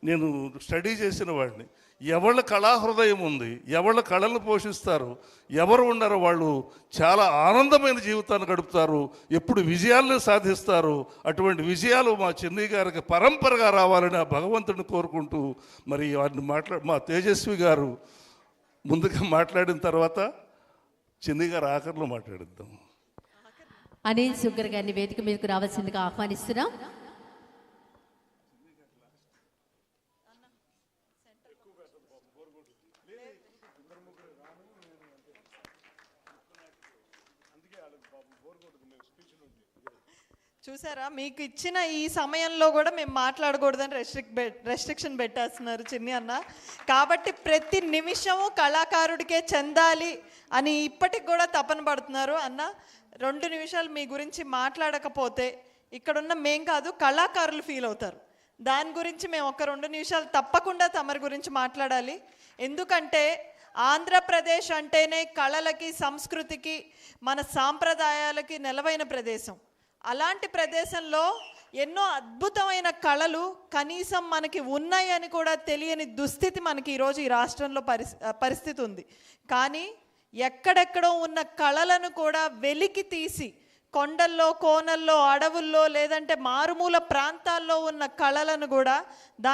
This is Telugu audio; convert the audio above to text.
నేను స్టడీ చేసిన వాడిని. ఎవళ్ళ కళాహృదయం ఉంది, ఎవళ్ళ కళలను పోషిస్తారు, ఎవరు ఉన్నారో వాళ్ళు చాలా ఆనందమైన జీవితాన్ని గడుపుతారు, ఎప్పుడు విజయాలను సాధిస్తారు. అటువంటి విజయాలు మా చెన్నై గారికి పరంపరగా రావాలని ఆ భగవంతుడిని కోరుకుంటూ, మరి వారిని మా తేజస్వి గారు ముందుగా మాట్లాడిన తర్వాత చెన్నై గారు ఆఖరిలో మాట్లాడిద్దాం. అనిల్ సుగ్గర్ గారిని వేదిక మీదకు రావాల్సిందిగా ఆహ్వానిస్తున్నాం. చూసారా, మీకు ఇచ్చిన ఈ సమయంలో కూడా మేము మాట్లాడకూడదని రెస్ట్రిక్షన్ పెట్టేస్తున్నారు చిన్ని అన్న. కాబట్టి ప్రతి నిమిషము కళాకారుడికే చెందాలి అని ఇప్పటికి కూడా తపన పడుతున్నారు అన్న. 2 నిమిషాలు మీ గురించి మాట్లాడకపోతే ఇక్కడున్న మేం కాదు, కళాకారులు ఫీల్ అవుతారు. దాని గురించి మేము ఒక 2 నిమిషాలు తప్పకుండా తమరి గురించి మాట్లాడాలి. ఎందుకంటే ఆంధ్రప్రదేశ్ అంటేనే కళలకి, సంస్కృతికి, మన సాంప్రదాయాలకి నెలవైన ప్రదేశం. అలాంటి ప్రదేశంలో ఎన్నో అద్భుతమైన కళలు కనీసం మనకి ఉన్నాయని కూడా తెలియని దుస్థితి మనకి ఈరోజు ఈ రాష్ట్రంలో పరిస్థితి ఉంది. కానీ ఎక్కడెక్కడో ఉన్న కళలను కూడా వెలికి తీసి కొండల్లో, కోనల్లో, అడవుల్లో, లేదంటే మారుమూల ప్రాంతాల్లో ఉన్న కళలను కూడా